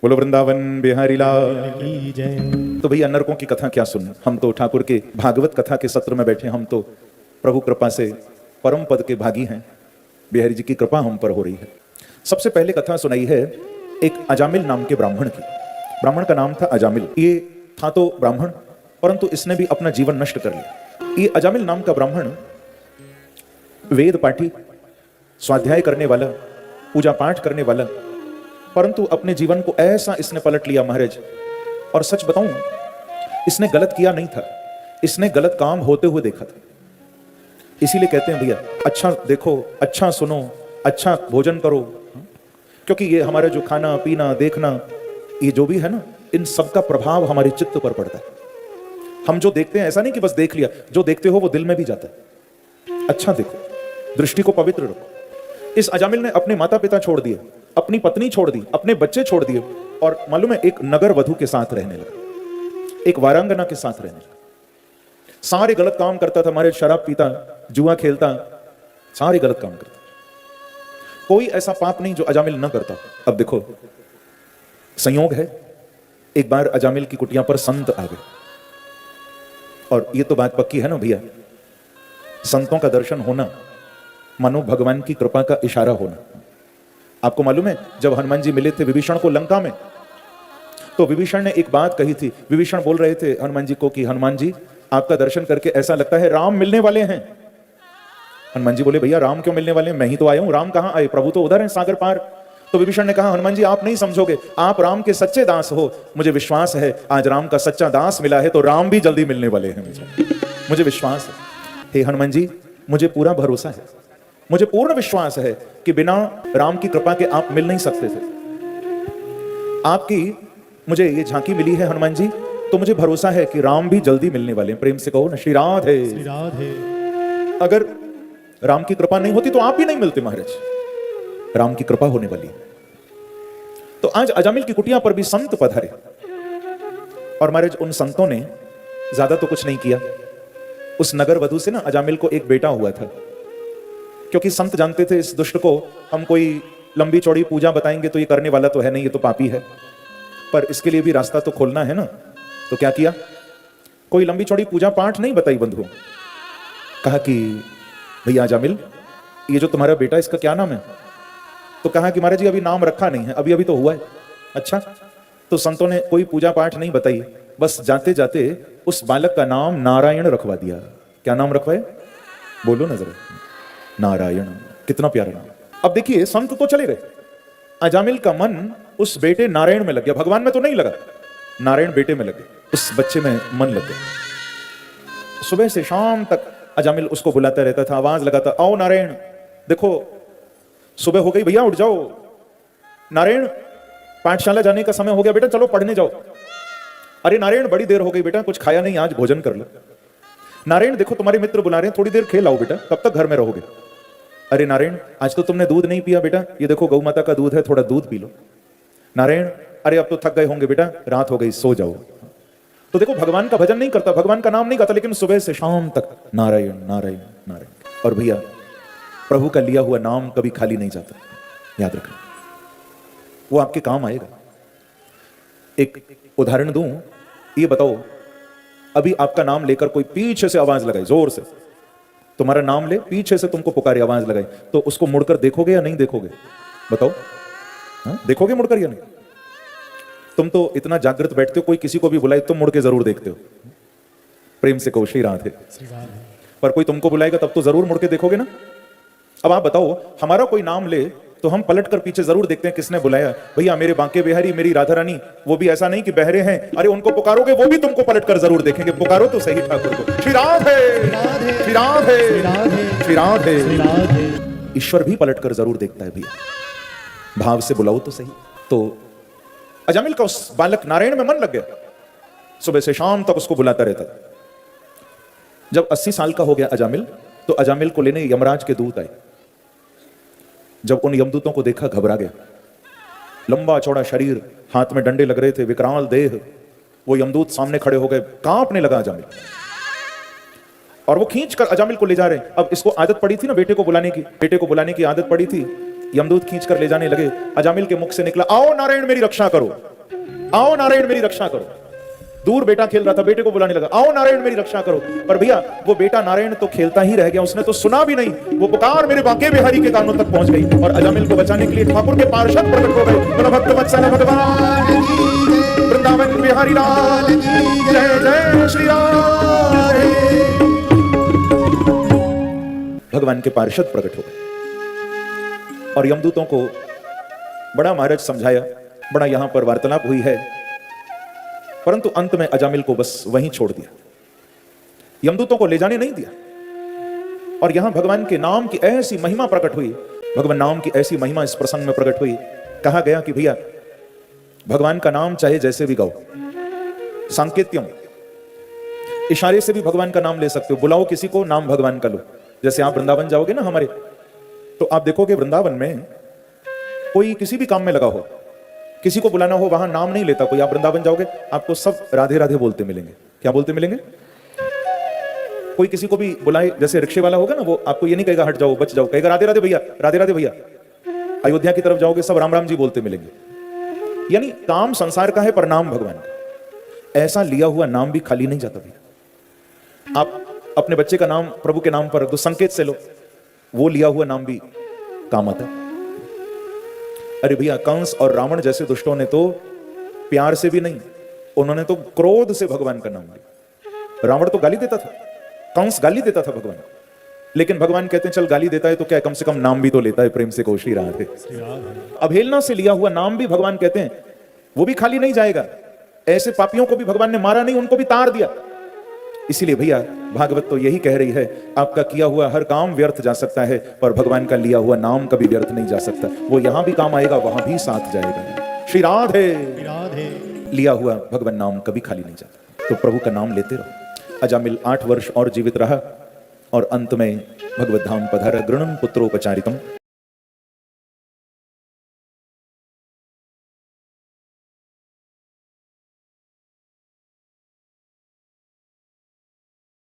बोलो वृंदावन बिहारी लाल की जय। तो भैया नरकों की कथा क्या सुन, हम तो ठाकुर के भागवत कथा के सत्र में बैठे, हम तो प्रभु कृपा से परम पद के भागी हैं। बिहारी जी की कृपा हम पर हो रही है। सबसे पहले कथा सुनाई है एक अजामिल नाम के ब्राह्मण की। ब्राह्मण का नाम था अजामिल। ये था तो ब्राह्मण, परंतु इसने भी अपना जीवन नष्ट कर लिया। ये अजामिल नाम का ब्राह्मण वेद पाठी, स्वाध्याय करने वाला, पूजा पाठ करने वाला, परंतु अपने जीवन को ऐसा इसने पलट लिया महाराज। और सच बताऊं, इसने गलत किया नहीं था, इसने गलत काम होते हुए देखा था। इसीलिए कहते हैं भैया अच्छा देखो, अच्छा सुनो, अच्छा भोजन करो, क्योंकि ये हमारा जो खाना पीना देखना ये जो भी है ना, इन सब का प्रभाव हमारे चित्त पर पड़ता है। हम जो देखते हैं ऐसा नहीं कि बस देख लिया, जो देखते हो वो दिल में भी जाता है। अच्छा देखो, दृष्टि को पवित्र रखो। इस अजामिल ने अपने माता पिता छोड़ दिए, अपनी पत्नी छोड़ दी, अपने बच्चे छोड़ दिए, और मालूम है एक नगर वधू के साथ रहने लगा, एक वारांगना के साथ रहने लगा। सारे गलत काम करता था हमारे, शराब पीता, जुआ खेलता, सारे गलत काम करता। कोई ऐसा पाप नहीं जो अजामिल न करता। अब देखो संयोग है, एक बार अजामिल की कुटिया पर संत आ गए। और ये तो बात पक्की है ना भैया, संतों का दर्शन होना मानो भगवान की कृपा का इशारा होना। आपको मालूम है जब हनुमान जी मिले थे विभीषण को लंका में, तो विभीषण ने एक बात कही थी। विभीषण बोल रहे थे हनुमान जी को कि हनुमान जी आपका दर्शन करके ऐसा लगता है राम मिलने वाले हैं। हनुमान जी बोले भैया राम क्यों मिलने वाले हैं, मैं ही तो आया हूं, राम कहां आए, प्रभु तो उधर हैं सागर पार। तो विभीषण ने कहा हनुमान जी आप नहीं समझोगे, आप राम के सच्चे दास हो, मुझे विश्वास है आज राम का सच्चा दास मिला है तो राम भी जल्दी मिलने वाले हैं, मुझे विश्वास है। हे हनुमान जी मुझे पूरा भरोसा है, मुझे पूर्ण विश्वास है कि बिना राम की कृपा के आप मिल नहीं सकते थे। आपकी मुझे ये झांकी मिली है हनुमान जी, तो मुझे भरोसा है कि राम भी जल्दी मिलने वाले हैं। प्रेम से कहो ना श्री राधे। अगर राम की कृपा नहीं होती तो आप भी नहीं मिलते महाराज, राम की कृपा होने वाली है। तो आज अजामिल की कुटिया पर भी संत पधारे, और महाराज उन संतों ने ज्यादा तो कुछ नहीं किया। उस नगर वधू से ना अजामिल को एक बेटा हुआ था, क्योंकि संत जानते थे इस दुष्ट को हम कोई लंबी चौड़ी पूजा बताएंगे तो ये करने वाला तो है नहीं, ये तो पापी है, पर इसके लिए भी रास्ता तो खोलना है ना। तो क्या किया, कोई लंबी चौड़ी पूजा पाठ नहीं बताई बंधुओं। कहा कि भैया अजामिल ये जो तुम्हारा बेटा इसका क्या नाम है। तो कहा कि महाराज जी अभी नाम रखा नहीं है, अभी अभी तो हुआ है। अच्छा, तो संतों ने कोई पूजा पाठ नहीं बताई, बस जाते जाते उस बालक का नाम नारायण रखवा दिया। क्या नाम रखवाए, बोलो ना जरा, नारायण। कितना प्यारा नाम। अब देखिए संत तो चले गए, अजामिल का मन उस बेटे नारायण में लग गया। भगवान में तो नहीं लगा, नारायण बेटे में लगे, उस बच्चे में मन लग गया। सुबह से शाम तक अजामिल उसको बुलाता रहता था, आवाज लगाता, आओ नारायण, देखो सुबह हो गई भैया उठ जाओ, नारायण पाठशाला जाने का समय हो गया बेटा, चलो पढ़ने जाओ। अरे नारायण बड़ी देर हो गई बेटा, कुछ खाया नहीं, आज भोजन कर लो। नारायण देखो तुम्हारे मित्र बुला रहे हैं, थोड़ी देर खेल आओ बेटा, कब तक घर में रहोगे। अरे नारायण आज तो तुमने दूध नहीं पिया बेटा, ये देखो गौ माता का दूध है, थोड़ा दूध पी लो। नारायण अरे अब तो थक गए होंगे बेटा, रात हो गई, सो जाओ। तो देखो भगवान का भजन नहीं करता, भगवान का नाम नहीं गाता, लेकिन सुबह से शाम तक नारायण नारायण नारायण। और भैया प्रभु का लिया हुआ नाम कभी खाली नहीं जाता, याद रखना, वो आपके काम आएगा। एक उदाहरण दूं, ये बताओ अभी आपका नाम लेकर कोई पीछे से आवाज लगाए, जोर से तुम्हारा नाम ले, पीछे से तुमको पुकारे, आवाज लगाए, तो उसको मुड़कर देखोगे या नहीं देखोगे, बताओ। हाँ? देखोगे मुड़कर या नहीं। तुम तो इतना जागृत बैठते हो, कोई किसी को भी बुलाए तुम मुड़ के जरूर देखते हो। प्रेम से कहो श्री राधे। पर कोई तुमको बुलाएगा तब तो जरूर मुड़ के देखोगे ना। अब आप बताओ हमारा कोई नाम ले तो हम पलट कर पीछे जरूर देखते हैं किसने बुलाया। भैया मेरे बांके बिहारी, मेरी राधा रानी, वो भी ऐसा नहीं कि बहरे हैं, अरे उनको पुकारोगे वो भी तुमको पलट कर जरूर देखेंगे। पुकारो तो सही ठाकुर को, श्री राधे श्री राधे श्री राधे। ईश्वर भी पलट कर जरूर देखता है भैया, भाव से बुलाओ तो सही। तो अजामिल का उस बालक नारायण में मन लग गया, सुबह से शाम तक उसको बुलाता रहता। जब 80 साल का हो गया अजामिल, तो अजामिल को लेने यमराज के दूत आए। जब उन यमदूतों को देखा घबरा गया, लंबा चौड़ा शरीर, हाथ में डंडे लग रहे थे, विकराल देह। वो यमदूत सामने खड़े हो गए, कांपने लगा अजामिल, और वो खींच कर अजामिल को ले जा रहे हैं। अब इसको आदत पड़ी थी ना बेटे को बुलाने की, बेटे को बुलाने की आदत पड़ी थी, यमदूत खींच कर ले जाने लगे। अजामिल के मुख से निकला, आओ नारायण मेरी रक्षा करो, आओ नारायण मेरी रक्षा करो। दूर बेटा खेल रहा था, बेटे को बुलाने लगा, आओ नारायण मेरी रक्षा करो। पर भैया वो बेटा नारायण तो खेलता ही रह गया, उसने तो सुना भी नहीं। वो पुकार मेरे बांके बिहारी के कानों तक पहुंच गई और अजामिल को बचाने के लिए ठाकुर के पार्षद प्रकट हो गए। बोलो भक्त वत्सल भगवान की, वृंदावन बिहारी लाल की जय, जय श्री राम। भगवान के पार्षद प्रकट हो गए और यमदूतों को बड़ा महाराज समझाया, बड़ा यहां पर वार्तालाप हुई है, परंतु अंत में अजामिल को बस वहीं छोड़ दिया, यमदूतों को ले जाने नहीं दिया। और यहां भगवान के नाम की ऐसी महिमा प्रकट हुई, भगवान नाम की ऐसी महिमा इस प्रसंग में प्रकट हुई। कहा गया कि भैया भगवान का नाम चाहे जैसे भी गाओ, सांकेत्यम, इशारे से भी भगवान का नाम ले सकते हो। बुलाओ किसी को, नाम भगवान का लो। जैसे आप वृंदावन जाओगे ना हमारे, तो आप देखोगे वृंदावन में कोई किसी भी काम में लगा हो, किसी को बुलाना हो, वहां नाम नहीं लेता कोई। आप वृंदावन जाओगे आपको सब राधे राधे बोलते मिलेंगे। क्या बोलते मिलेंगे? कोई किसी को भी बुलाए, जैसे रिक्शे वाला होगा ना, वो आपको ये नहीं कहेगा हट जाओ बच जाओ, कहेगा राधे राधे भैया, राधे राधे भैया। अयोध्या की तरफ जाओगे सब राम राम जी बोलते मिलेंगे। यानी काम संसार का है पर नाम भगवान का। ऐसा लिया हुआ नाम भी खाली नहीं जाता भैया। आप अपने बच्चे का नाम प्रभु के नाम पर रख दो, संकेत से लो, वो लिया हुआ नाम भी काम आता है। अरे भैया कंस और रावण जैसे दुष्टों ने तो प्यार से भी नहीं, उन्होंने तो क्रोध से भगवान का नाम लिया। रावण तो गाली देता था, कंस गाली देता था भगवान, लेकिन भगवान कहते हैं चल गाली देता है तो क्या, कम से कम नाम भी तो लेता है प्रेम से, को श्री राधे। अवहेलना से लिया हुआ नाम भी भगवान कहते हैं वो भी खाली नहीं जाएगा। ऐसे पापियों को भी भगवान ने मारा नहीं, उनको भी तार दिया। इसीलिए भैया भागवत तो यही कह रही है, आपका किया हुआ हर काम व्यर्थ जा सकता है पर भगवान का लिया हुआ नाम कभी व्यर्थ नहीं जा सकता। वो यहां भी काम आएगा, वहां भी साथ जाएगा। श्री राधे, लिया हुआ भगवान नाम कभी खाली नहीं जाता, तो प्रभु का नाम लेते रहो। अजामिल 8 वर्ष और जीवित रहा और अंत में भगवत धाम पधारा। गृणम पुत्रोपचारितम